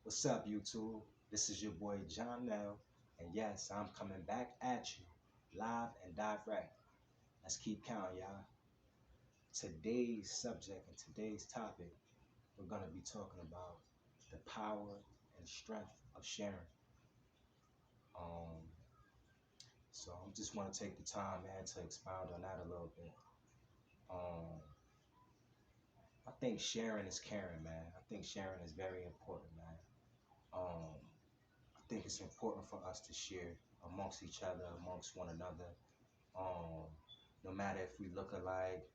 What's up, YouTube? This is your boy John Nell, and yes, I'm coming back at you, live and direct. Let's keep counting, y'all. Today's subject and today's topic, we're gonna be talking about the power and strength of sharing. Um, so I just want to take the time, man, to expound on that a little bit. Um, I think sharing is caring, man. I think sharing is very important, man. Um, I think it's important for us to share amongst each other, amongst one another. Um, no matter if we look alike,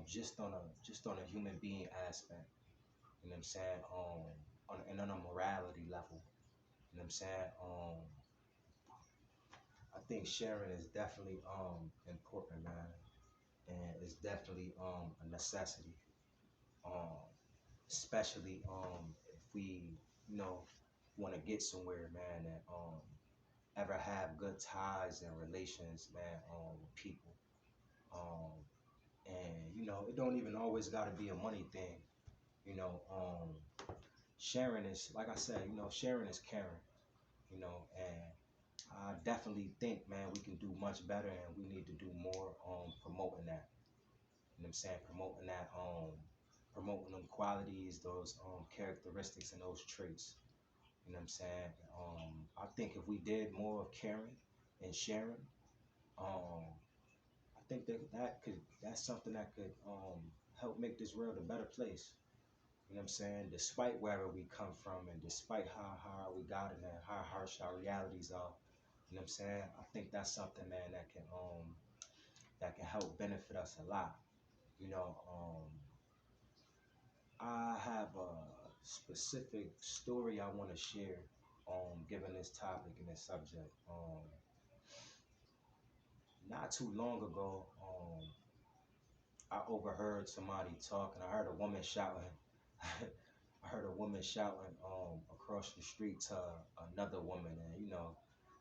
just on a human being aspect. You know what I'm saying? And on a morality level. You know what I'm saying? I think sharing is definitely important, man, and it's definitely a necessity. Um, Especially if we, you know, want to get somewhere, man, and ever have good ties and relations, man, with people. Um, and it don't even always got to be a money thing. You know, sharing is, like I said, sharing is caring. And I definitely think, man, we can do much better, and we need to do more on promoting that. You know what I'm saying? Promoting them qualities, those characteristics, and those traits. You know what I'm saying? I think if we did more of caring and sharing, um, I think that's something that could help make this world a better place. You know what I'm saying? Despite wherever we come from and despite how hard we got it and how harsh our realities are, you know what I'm saying? I think that's something, man, that can help benefit us a lot. You know, I have a specific story I want to share given this topic and this subject. Not too long ago, I overheard somebody talking. I heard a woman shouting. I heard a woman shouting across the street to another woman, and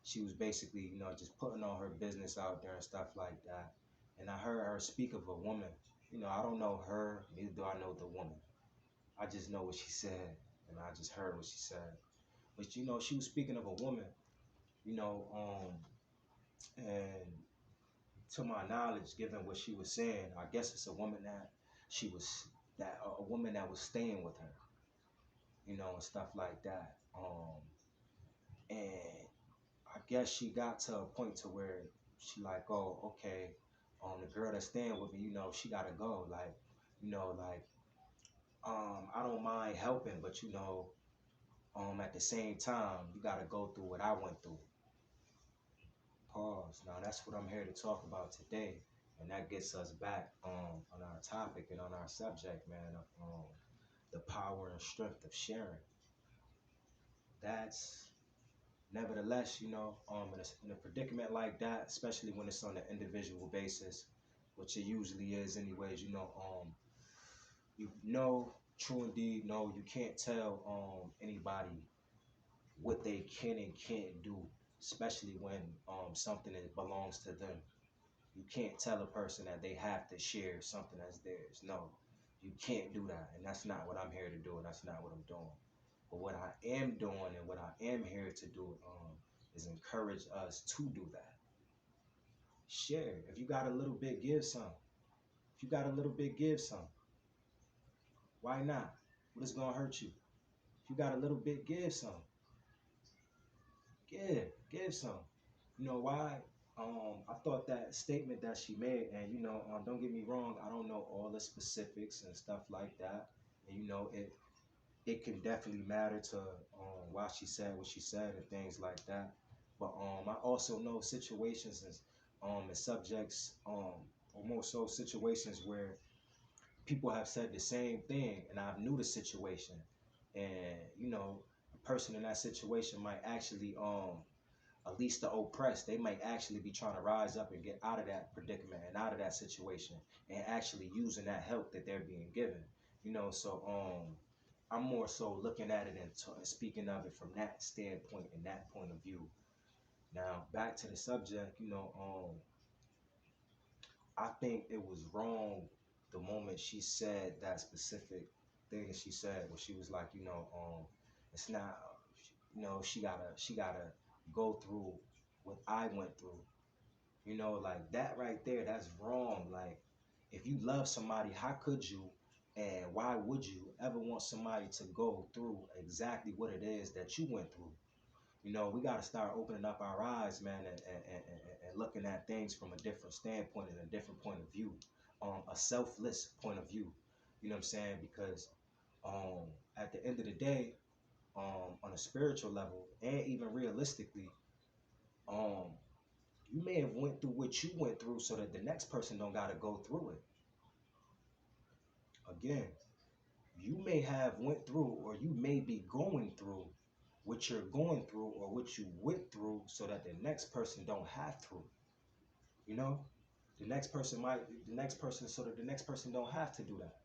she was basically just putting all her business out there and stuff like that. And I heard her speak of a woman. I don't know her, neither do I know the woman. I just know what she said, and I just heard what she said. But she was speaking of a woman. You know, and to my knowledge, given what she was saying, I guess it's a woman that she was that a woman that was staying with her, and stuff like that. And I guess she got to a point to where she like, oh, okay, the girl that's staying with me, she gotta go. Like, like, I don't mind helping, but at the same time, you gotta go through what I went through. Pause. Now that's what I'm here to talk about today, and that gets us back on our topic and on our subject, man, of the power and strength of sharing. That's nevertheless, in a predicament like that, especially when it's on an individual basis, which it usually is, anyways. True indeed, no, you can't tell anybody what they can and can't do, especially when something that belongs to them. You can't tell a person that they have to share something that's theirs. No, you can't do that. And that's not what I'm here to do. And that's not what I'm doing. But what I am doing and what I am here to do is encourage us to do that. Share. If you got a little bit, give some. If you got a little bit, give some. Why not? What is going to hurt you? If you got a little bit, give some. Give some. You know why? I thought that statement that she made, and don't get me wrong, I don't know all the specifics and stuff like that. And it can definitely matter to why she said what she said and things like that. But I also know situations and subjects, or more so situations where people have said the same thing, and I knew the situation, and a person in that situation might actually at least the oppressed, they might actually be trying to rise up and get out of that predicament and out of that situation and actually using that help that they're being given. So I'm more so looking at it and speaking of it from that standpoint and that point of view. Now back to the subject, I think it was wrong the moment she said that specific thing that she said, where she was like, It's not, she gotta go through what I went through. Like that right there, that's wrong. Like, if you love somebody, how could you and why would you ever want somebody to go through exactly what it is that you went through? We got to start opening up our eyes, man, and looking at things from a different standpoint and a different point of view, a selfless point of view. You know what I'm saying? Because um, at the end of the day, on a spiritual level and even realistically, um, you may have went through what you went through so that the next person don't got to go through it. Again, you may have went through or you may be going through what you're going through or what you went through so that the next person don't have to. You know, the next person so that the next person don't have to do that.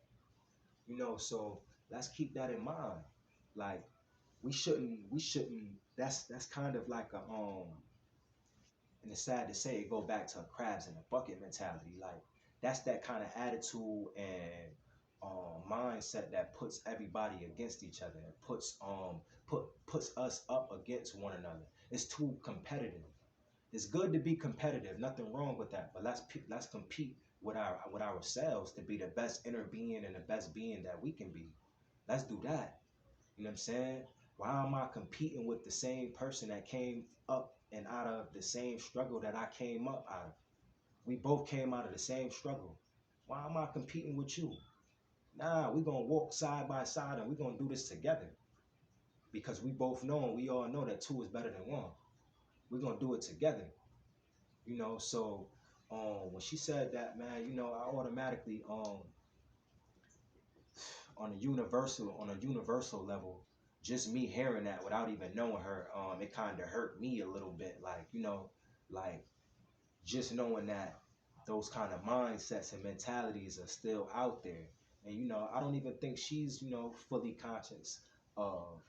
So let's keep that in mind. Like, we shouldn't that's kind of like a and it's sad to say it go back to a crabs in a bucket mentality. Like, that's that kind of attitude and mindset that puts everybody against each other and puts us up against one another. It's too competitive. It's good to be competitive, nothing wrong with that. But let's compete with ourselves to be the best inner being and the best being that we can be. Let's do that. You know what I'm saying? Why am I competing with the same person that came up and out of the same struggle that I came up out of? We both came out of the same struggle. Why am I competing with you? Nah, we're gonna walk side by side and we're gonna do this together. Because we both know and we all know that two is better than one. We're gonna do it together. So when she said that, man, I automatically on a universal level, just me hearing that without even knowing her, it kind of hurt me a little bit. Like, like just knowing that those kind of mindsets and mentalities are still out there. And I don't even think she's fully conscious of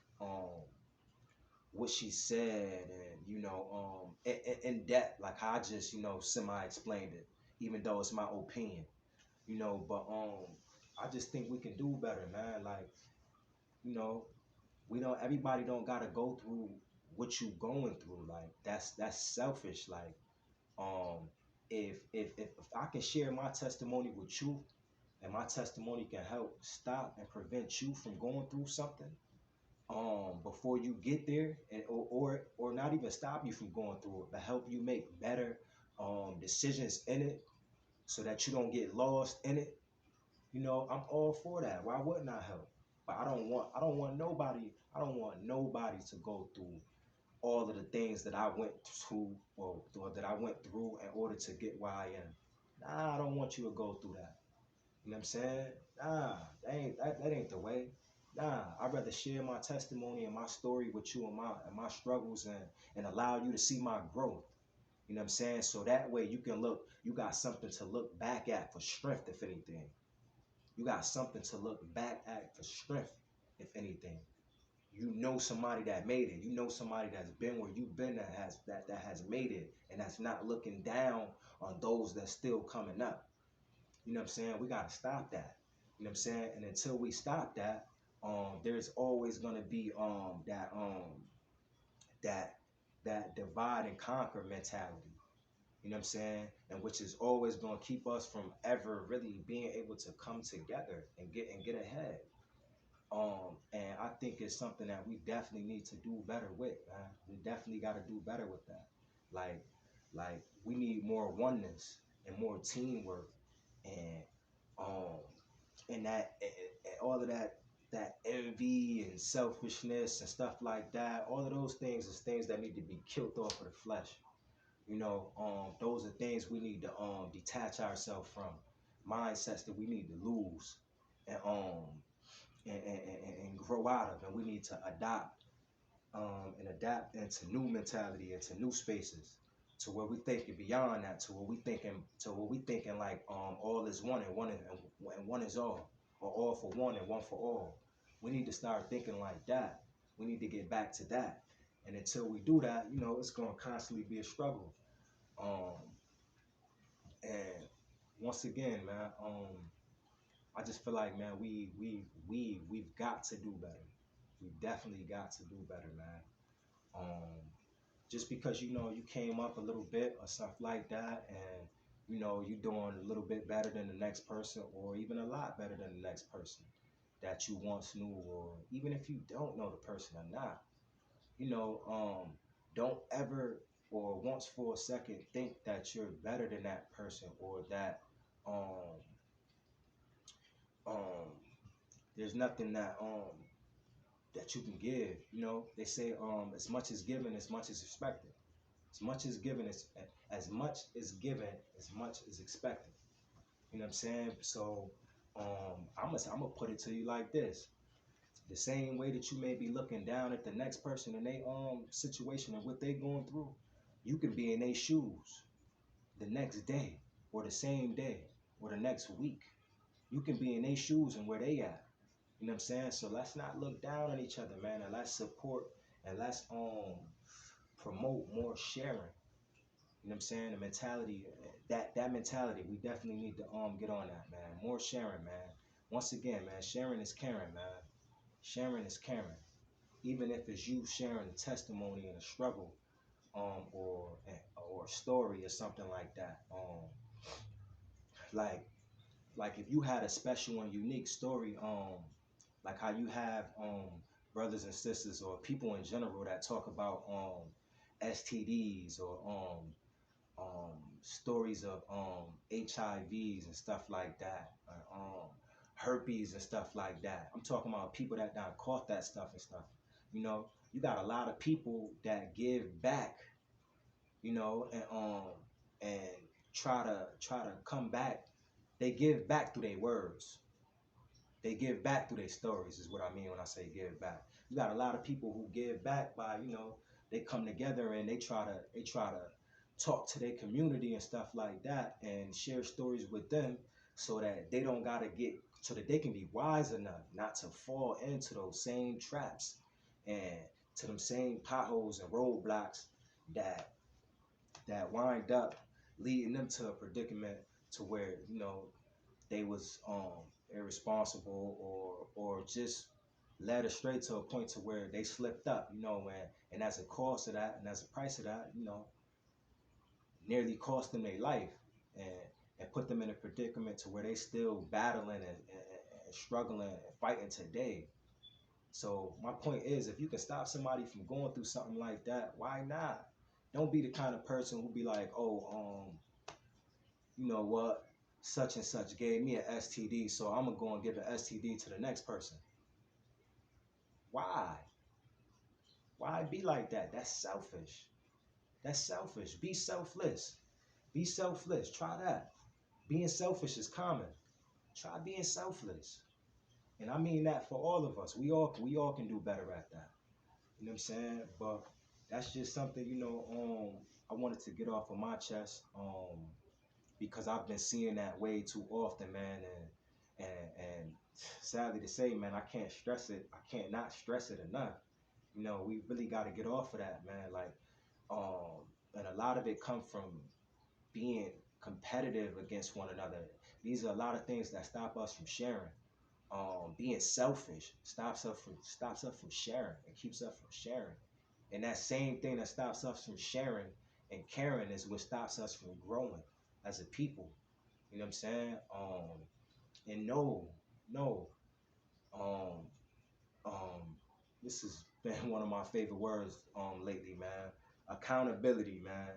what she said, and in depth, like how I just semi explained it, even though it's my opinion. But I just think we can do better, man. Like, you know we don't everybody don't gotta go through what you going through. Like, that's selfish. Like, um if I can share my testimony with you, and my testimony can help stop and prevent you from going through something before you get there, and or not even stop you from going through it, but help you make better decisions in it so that you don't get lost in it. I'm all for that. Why wouldn't I help? But I don't want nobody to go through all of the things that I went through, or that I went through in order to get where I am. Nah, I don't want you to go through that. You know what I'm saying? Nah, that ain't the way. Nah, I'd rather share my testimony and my story with you, and my struggles, and allow you to see my growth. You know what I'm saying? So that way you got something to look back at for strength, if anything. You got something to look back at for strength, if anything. Somebody that made it. Somebody that's been where you've been, that has made it, and that's not looking down on those that's still coming up. You know what I'm saying? We gotta stop that. You know what I'm saying? And until we stop that, there's always gonna be that that divide and conquer mentality. You know what I'm saying? And which is always gonna keep us from ever really being able to come together and get ahead. And I think it's something that we definitely need to do better with, man. We definitely got to do better with that. Like, we need more oneness and more teamwork, and um, and all of that envy and selfishness and stuff like that. All of those things is things that need to be killed off of the flesh. Those are things we need to detach ourselves from. Mindsets that we need to lose, and and grow out of, and we need to adapt into new mentality, into new spaces, to where we thinking beyond that, to where we thinking like all is one, and one is all, or all for one and one for all. We need to start thinking like that. We need to get back to that, and until we do that, it's gonna constantly be a struggle. Um, and once again, man, I just feel like, man, we've got to do better. We definitely got to do better, man. Um, just because you came up a little bit or stuff like that, and you doing a little bit better than the next person, or even a lot better than the next person that you once knew, or even if you don't know the person or not, you know, don't ever or once for a second think that you're better than that person, or that um um there's nothing that you can give. They say as much is given, as much is expected. As much is given, as much is given, as much is expected. You know what I'm saying? So I'm gonna put it to you like this: the same way that you may be looking down at the next person in their situation and what they going through, you can be in their shoes the next day, or the same day, or the next week. You can be in their shoes and where they at. You know what I'm saying? So let's not look down on each other, man, and let's support, and let's promote more sharing. You know what I'm saying? The mentality, that mentality, we definitely need to get on that, man. More sharing, man. Once again, man, sharing is caring, man. Sharing is caring. Even if it's you sharing a testimony and a struggle, or a story or something like that. Like like if you had a special and unique story, like how you have brothers and sisters or people in general that talk about STDs, or stories of HIVs and stuff like that, herpes and stuff like that. I'm talking about people that done caught that stuff and stuff. You got a lot of people that give back, and try to come back. They give back through their words. They give back through their stories, is what I mean when I say give back. You got a lot of people who give back by, they come together and they try to talk to their community and stuff like that, and share stories with them, so that they don't gotta get so that they can be wise enough not to fall into those same traps, and to them same potholes and roadblocks that wind up leading them to a predicament, to where they was irresponsible, or just led astray to a point to where they slipped up, and as a cost of that, and as a price of that, nearly cost them their life, and put them in a predicament to where they still battling, and struggling and fighting today. So my point is, if you can stop somebody from going through something like that, why not? Don't be the kind of person who be like, oh, you know what, such and such gave me an STD, so I'm gonna go and give an STD to the next person. Why? Why be like that? That's selfish. That's selfish. Be selfless. Be selfless. Try that. Being selfish is common. Try being selfless. And I mean that for all of us. We all can do better at that. You know what I'm saying? But that's just something, I wanted to get off of my chest. Because I've been seeing that way too often, man, and sadly to say, man, I can't stress it. I can't not stress it enough. We really got to get off of that, man. Like, and a lot of it come from being competitive against one another. These are a lot of things that stop us from sharing. Being selfish stops us from sharing. It keeps us from sharing. And that same thing that stops us from sharing and caring is what stops us from growing as a people. You know what I'm saying? And no, um, um, this has been one of my favorite words lately, man. Accountability, man.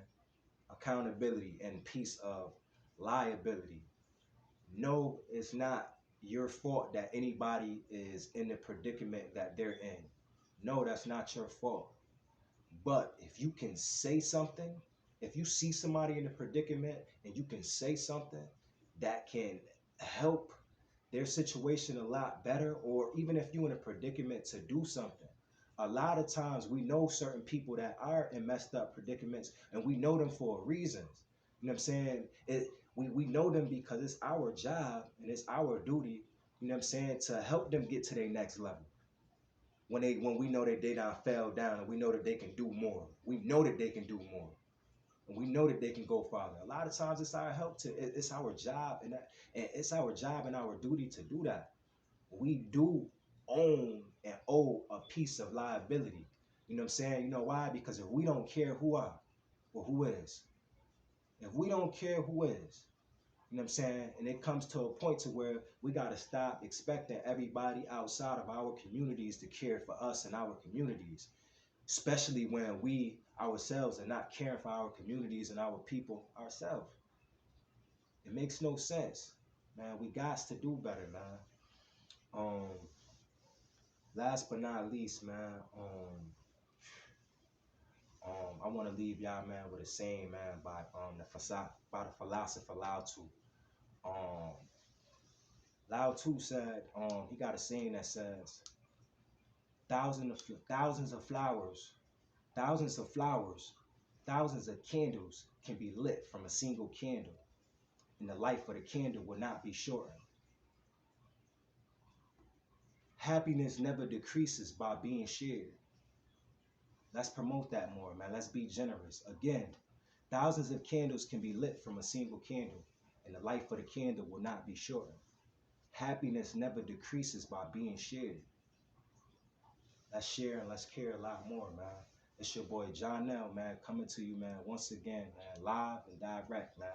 Accountability and piece of liability. No, it's not your fault that anybody is in the predicament that they're in. No, that's not your fault. But if you can say something, if you see somebody in a predicament and you can say something that can help their situation a lot better, or even if you're in a predicament to do something, a lot of times we know certain people that are in messed up predicaments, and we know them for reasons. You know what I'm saying? We know them because it's our job and it's our duty, you know what I'm saying, to help them get to their next level. When we know that they done fell down, and we know that they can do more. We know that they can do more. And we know that they can go farther. A lot of times it's our help to it's our job, and it's our job and our duty to do that. We do own and owe a piece of liability. You know what I'm saying? You know why? Because if we don't care who are, well, who is? If we don't care who is, you know what I'm saying? And it comes to a point to where we got to stop expecting everybody outside of our communities to care for us and our communities, especially when we ourselves are not caring for our communities and our people ourselves. It makes no sense, man. We got to do better, man. Um, Last but not least, man. I want to leave y'all, man, with a saying, man, by the philosopher Lao Tzu. Um, Lao Tzu said, he got a saying that says, thousands of flowers, thousands of flowers, thousands of candles can be lit from a single candle, and the life of the candle will not be shortened. Happiness never decreases by being shared. Let's promote that more, man. Let's be generous. Again, thousands of candles can be lit from a single candle, and the life of the candle will not be shortened. Happiness never decreases by being shared. Let's share and let's care a lot more, man. It's your boy John L, man, coming to you, man, once again, man, live and direct, man.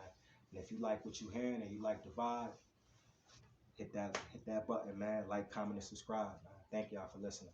And if you like what you're hearing and you like the vibe, hit that button, man. Like, comment, and subscribe, man. Thank y'all for listening.